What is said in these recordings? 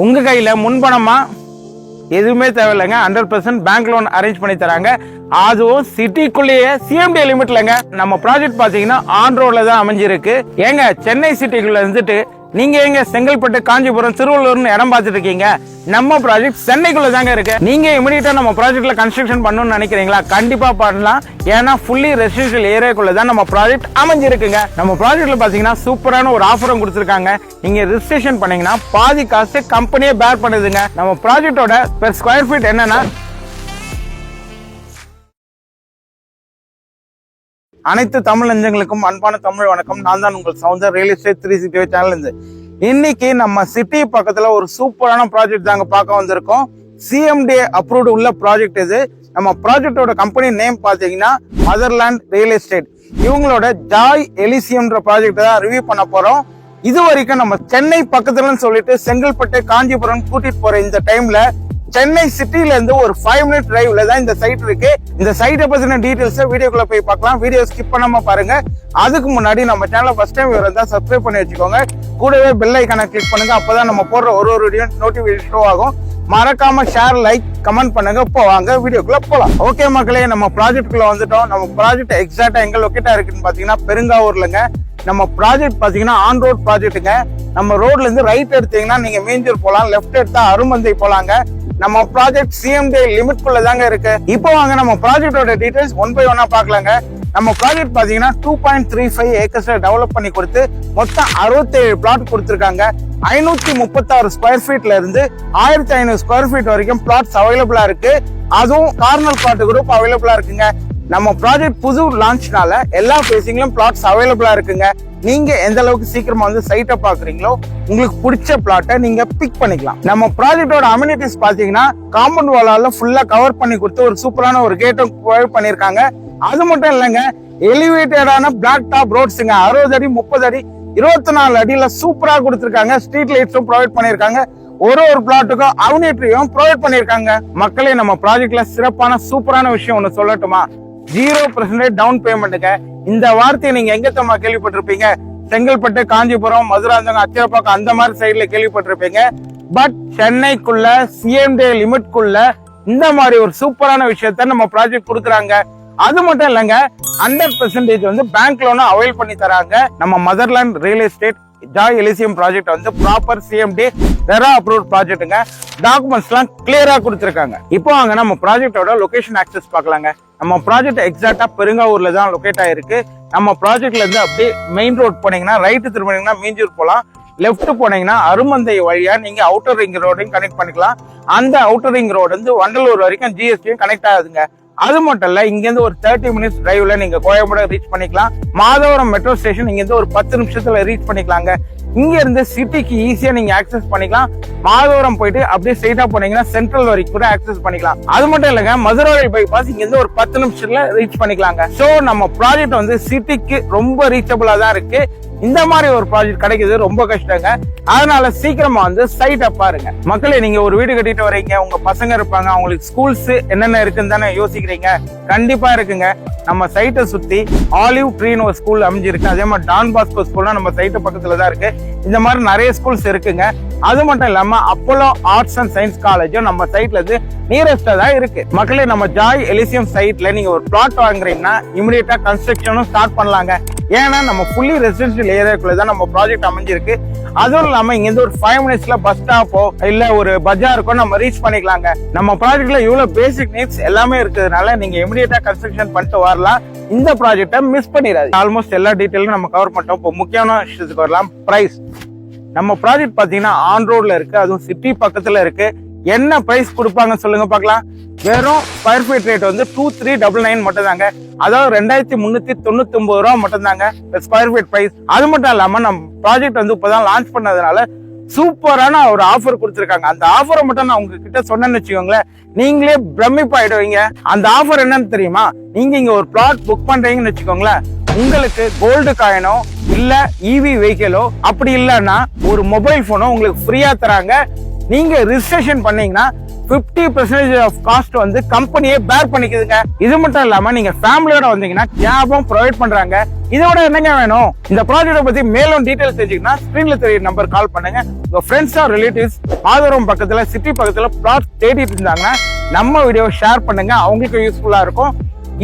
உங்க கையில முன்பணமா எதுவுமே தேவையில்லைங்க. 100% பேங்க் லோன் அரேஞ்ச் பண்ணி தராங்க. அதுவும் சிட்டிக்குள்ளேயே சிஎம்டி லிமிட்லங்க. நம்ம ப்ராஜெக்ட் பாத்தீங்கன்னா ஆன் ரோட்ல தான் அமைஞ்சிருக்கு. ஏங்க சென்னை சிட்டிக்குள்ள இருந்துட்டு நீங்க எங்க செங்கல்பட்டு, காஞ்சிபுரம், திருவள்ளூர்னு இடம் பார்த்துட்டு இருக்கீங்க. நம்ம ப்ராஜெக்ட் சென்னைக்குள்ள தாங்க இருக்கு. நீங்க இமிடியேட்டா நம்ம ப்ராஜெக்ட்ல கன்ஸ்ட்ரக்ஷன் பண்ணணும்னு நினைக்கிறீங்களா? கண்டிப்பா பண்ணலாம். ஏன்னா ஃபுல்லி ரெசிடென்ஷியல் ஏரியாக்குள்ள தான் நம்ம ப்ராஜெக்ட் அமைஞ்சிருக்குங்க. நம்ம ப்ராஜெக்ட்ல பாத்தீங்கன்னா சூப்பரான ஒரு ஆஃபரும் கொடுத்துருக்காங்க. நீங்க ரிஜிஸ்ட்ரேஷன் பண்ணீங்கன்னா பாதி காசு கம்பெனியே பேர் பண்ணுதுங்க. நம்ம ப்ராஜெக்டோட பெர் ஸ்கொயர் ஃபீட் என்னன்னா, அனைத்து தமிழ் நெஞ்சங்களுக்கும் அன்பான தமிழ் வணக்கம். நான் தான் உங்கள் சவுந்தர் ரியல் எஸ்டேட் 360 சேனல் இருந்து. இன்னைக்கு நம்ம சிட்டி பக்கத்துல ஒரு சூப்பரான ப்ராஜெக்ட் தாங்க பார்க்க வந்திருக்கோம். சிஎம்டி அப்ரூவ்டு உள்ள ப்ராஜெக்ட் இது. நம்ம ப்ராஜெக்டோட கம்பெனி நேம் பாத்தீங்கன்னா மதர்லேண்ட் ரியல் எஸ்டேட். இவங்களோட ஜாய் எலிசியம்ன்ற ப்ராஜெக்ட் தான் ரிவ்யூ பண்ண போறோம். இது வரைக்கும் நம்ம சென்னை பக்கத்துலன்னு சொல்லிட்டு செங்கல்பட்டு, காஞ்சிபுரம் கூட்டிட்டு போற இந்த டைம்ல சென்னை சிட்டில இருந்து ஒரு 5 மினிட் டிரைவ்ல தான் இந்த சைட் இருக்கு. இந்த சைட்டை பத்தின டீடைல்ஸ் வீடியோக்குள்ள போய் பார்க்கலாம். வீடியோ ஸ்கிப் பண்ணாம பாருங்க. அதுக்கு முன்னாடி நம்ம சேனலை ஃபர்ஸ்ட் டைம் இருந்தா சப்ஸ்கிரைப் பண்ணி வச்சுக்கோங்க. கூடவே பெல் ஐக்கானை கிளிக் பண்ணுங்க. அப்பதான் நம்ம போடுற ஒரு வீடியோ நோட்டிபிகேஷன் ஷோ ஆகும். மறக்காம ஷேர், லைக், கமெண்ட் பண்ணுங்க. இப்போ வாங்க வீடியோக்குள்ள போலாம். ஓகே மக்களே, நம்ம ப்ராஜெக்ட்குள்ள வந்துட்டோம். நம்ம ப்ராஜெக்ட் எக்ஸாக்டா எங்க லொக்கேட்டா இருக்குன்னு பாத்தீங்கன்னா பெருங்காவூர்லங்க. நம்ம ப்ராஜெக்ட் பாத்தீங்கன்னா ஆன் ரோட் ப்ராஜெக்ட்டுங்க. நம்ம ரோட்ல இருந்து ரைட் எடுத்தீங்கன்னா நீங்க மீஞ்சூர் போலாம், லெஃப்ட் எடுத்தா அருமந்தை போலாங்க. நம்ம ப்ராஜெக்ட் சிஎம்டி லிமிட் குள்ள தாங்க இருக்கு. இப்போ வாங்க நம்ம ப்ராஜெக்டோட டீடைல்ஸ் ஒன் பை ஒன்னா பாக்கலாங்க. நம்ம ப்ராஜெக்ட் பாத்தீங்கன்னா 2.35 ஏக்கர்ஸ்ல டெவலப் பண்ணி கொடுத்து மொத்தம் 67 பிளாட் கொடுத்திருக்காங்க. 536 ஸ்கொயர் ஃபீட்ல இருந்து 1500 ஸ்கொயர் ஃபீட் வரைக்கும் பிளாட்ஸ் அவைலபிளா இருக்கு. அதுவும் கார்னர் பிளாட் குரூப் அவைலபிளா இருக்குங்க. நம்ம ப்ராஜெக்ட் புது லான்ச்னால எல்லா ஃபேசிங்லயும் பிளாட்ஸ் அவைலபிளா இருக்குங்க. நீங்க எந்த அளவுக்கு சீக்கிரமா வந்து சைட்டை பாக்குறீங்களோ உங்களுக்கு பிடிச்ச பிளாட்டை நீங்க பிக் பண்ணிக்கலாம். நம்ம ப்ராஜெக்டோட அம்யூனிட்டிஸ் பாத்தீங்கன்னா காம்பவுண்ட் வாலால ஃபுல்லா கவர் பண்ணி கொடுத்து ஒரு சூப்பரான ஒரு கேட்டும் ப்ரொவைட் பண்ணிருக்காங்க. அது மட்டும் இல்லைங்க, எலிவேட்டடான பிளாக் டாப் ரோட்ஸுங்க. 60 அடி, 30 அடி, 24 அடியில சூப்பரா கொடுத்திருக்காங்க. ஸ்ட்ரீட் லைட்ஸும் ப்ரொவைட் பண்ணிருக்காங்க. ஒரு பிளாட்டுக்கும் அவுனிட்ரியும் ப்ரொவைட் பண்ணிருக்காங்க. மக்களே, நம்ம ப்ராஜெக்ட்ல சிறப்பான சூப்பரான விஷயம் ஒண்ணு சொல்லட்டுமா? 0% டவுன் பேமெண்ட்டுங்க. இந்த வார்த்தையை நீங்க எங்கத்தமா கேள்விப்பட்டிருப்பீங்க? செங்கல்பட்டு, காஞ்சிபுரம், மதுராந்தகம், அச்சரப்பாக்கம் அந்த மாதிரி சைட்ல கேள்விப்பட்டிருப்பீங்க. பட் சென்னைக்குள்ள சிஎம்டி லிமிட்குள்ள இந்த மாதிரி ஒரு சூப்பரான விஷயத்த நம்ம ப்ராஜெக்ட் கொடுக்குறாங்க. அது மட்டும் இல்லைங்க, 100% வந்து பேங்க் லோனை அவைல் பண்ணி தராங்க. நம்ம motherland real estate Joy Elysium project வந்து ப்ராப்பர் சிஎம்டி ரெரா அப்ரூவ்ட் ப்ராஜெக்ட்டுங்க. டாக்குமெண்ட்ஸ் எல்லாம் கிளியரா கொடுத்திருக்காங்க. இப்போ வாங்க நம்ம ப்ராஜெக்டோட லொகேஷன் ஆக்சஸ் பார்க்கலாங்க. நம்ம ப்ராஜெக்ட் எக்ஸாக்டா பெருங்காவூர்ல தான் லொகேட் ஆயிருக்கு. நம்ம ப்ராஜெக்ட்ல இருந்து அப்படியே மெயின் ரோட் போனீங்கன்னா ரைட் திரும்பினீங்கன்னா மீஞ்சூர் போலாம், லெஃப்ட் போனீங்கன்னா அருமந்தை வழியா நீங்க அவுட்டர் ரிங் ரோடையும் கனெக்ட் பண்ணிக்கலாம். அந்த அவுட்டர் ரிங் ரோடு வந்து வண்டலூர் வரைக்கும் ஜிஎஸ்டியும் கனெக்ட் ஆகுதுங்க. அது மட்டும் இல்ல, இங்க இருந்து ஒரு 30 மினிட்ஸ் டிரைவ்ல நீங்க கோயம்பேடு ரீச் பண்ணிக்கலாம். மாதவரம் மெட்ரோ ஸ்டேஷன் இங்க இருந்து ஒரு 10 நிமிஷத்துல ரீச் பண்ணிக்கலாங்க. இங்க இருந்து சிட்டிக்கு ஈஸியா நீங்க ஆக்சஸ் பண்ணிக்கலாம். மாதவரம் போயிட்டு அப்படியே ஸ்ட்ரைட்டா போனீங்கன்னா சென்ட்ரல் வரைக்கும் கூட ஆக்சஸ் பண்ணிக்கலாம். அது மட்டும் இல்லங்க, மதுரை பைபாஸ் இங்க இருந்து ஒரு 10 நிமிஷத்துல ரீச் பண்ணிக்கலாங்க. சோ நம்ம ப்ராஜெக்ட் வந்து சிட்டிக்கு ரொம்ப ரீச்சபிளா தான் இருக்கு. இந்த மாதிரி ஒரு ப்ராஜெக்ட் கிடைக்கிறது ரொம்ப கஷ்டங்க. அதனால சீக்கிரமா வந்து சைட்டை பாருங்க. மக்களே, நீங்க ஒரு வீடு கட்டிட்டு வரீங்க, உங்க பசங்க இருப்பாங்க, அவங்களுக்கு ஸ்கூல்ஸ் என்னென்ன இருக்குன்னு தானே யோசிக்கிறீங்க. கண்டிப்பா இருக்குங்க. நம்ம சைட்டை சுத்தி ஆலிவ் ட்ரீன்னு ஒரு ஸ்கூல் அமைஞ்சிருக்கு. அதே மாதிரி டான் பாஸ்கோ ஸ்கூல்லாம் நம்ம சைட்டு பக்கத்துல தான் இருக்கு. இந்த மாதிரி நிறைய ஸ்கூல்ஸ் இருக்குங்க. அது மட்டும் இல்லாம அப்போலோ ஆர்ட்ஸ் அண்ட் சயின்ஸ் காலேஜும் நம்ம சைட்ல இருந்து நியரஸ்டா தான் இருக்கு. மக்களே, நம்ம ஜாய் எலிசியம் சைட்ல நீங்க ஒரு பிளாட் வாங்குறீங்கன்னா இமிடியேட்டா கன்ஸ்ட்ரக்ஷனும் ஸ்டார்ட் பண்ணலாங்க. ஏன்னா நம்ம ஃபுல்லி ரெசிடென்ஷியல் ஏரியாக்குள்ள தான் நம்ம ப்ராஜெக்ட் அமைஞ்சிருக்கு. அதுவும் இல்லாம இங்க இருந்து ஒரு 5 மினிட்ஸ்ல பஸ் ஸ்டாப்போ இல்ல ஒரு பஜாருக்கோ நம்ம ரீச் பண்ணிக்கலாங்க. நம்ம ப்ராஜெக்ட்ல இவ்வளவு பேசிக் நீட்ஸ் எல்லாமே இருக்கிறதுனால நீங்க இமிடியேட்டா கன்ஸ்ட்ரக்ஷன் பண்ணிட்டு வரலாம். இந்த ப்ராஜெக்டை மிஸ் பண்ணிடாது. ஆல்மோஸ்ட் எல்லா டீட்டெயிலும் நம்ம கவர் பண்ணிட்டோம். இப்போ முக்கியமான விஷயத்துக்கு வரலாம். பிரைஸ். நம்ம ப்ராஜெக்ட் பாத்தீங்கன்னா ஆன் ரோட்ல இருக்கு, அதுவும் சிட்டி பக்கத்துல இருக்கு. என்ன பிரைஸ் கொடுப்பாங்க சொல்லுங்க பாக்கலாம். வெறும் ஸ்கொயர் ஃபீட் ரேட் வந்து 2399 மட்டும் தாங்க. அதாவது 2399 ரூபா மட்டும் தாங்க ஸ்கொயர் ஃபீட் பிரைஸ். அது மட்டும் இல்லாம நம்ம ப்ராஜெக்ட் வந்து இப்பதான் லான்ச் பண்ணதுனால சூப்பரான ஒரு ஆஃபர் கொடுத்திருக்காங்க. அந்த ஆஃபரை மட்டும் நான் உங்ககிட்ட சொன்னேன்னு வச்சுக்கோங்களேன், நீங்களே பிரமிப்பாயிடுவீங்க. அந்த ஆஃபர் என்னன்னு தெரியுமா? நீங்க இங்க ஒரு பிளாட் புக் பண்றீங்கன்னு வச்சுக்கோங்களேன், உங்களுக்கு கோல்டு காயினோ இல்ல இவி வெஹிக்கிளோ, அப்படி இல்லைன்னா ஒரு மொபைல் போனோ உங்களுக்கு ஃப்ரீயா தராங்க. நீங்க ரிஜிஸ்ட்ரேஷன் பண்ணீங்கன்னா 50% ஆஃப் காஸ்ட் வந்து கம்பெனியே பேர் பண்ணிக்குதுங்க. இது மட்டும் இல்லாம நீங்க ஃபேமிலியோட வந்தீங்கன்னா கேபும் ப்ரொவைட் பண்றாங்க. இதோட என்னங்க வேணும்? இந்த ப்ராஜெக்ட பத்தி மேலும் டீடைல்ஸ் தெரிஞ்சுக்கன்னா ஸ்கிரீன்ல தெரிய நம்பர் கால் பண்ணுங்க. உங்க ஃப்ரெண்ட்ஸ் ஆர் ரிலேட்டிவ்ஸ் ஆதரவு பக்கத்துல சிட்டி பக்கத்துல பிளாட் தேடிட்டு இருந்தாங்கன்னா நம்ம வீடியோ ஷேர் பண்ணுங்க, அவங்களுக்கு யூஸ்ஃபுல்லா இருக்கும்.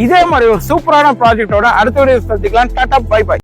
இதே மாதிரி ஒரு சூப்பரான ப்ராஜெக்டோட அடுத்த வீடியோ சந்திக்கலாம். Tata bye by.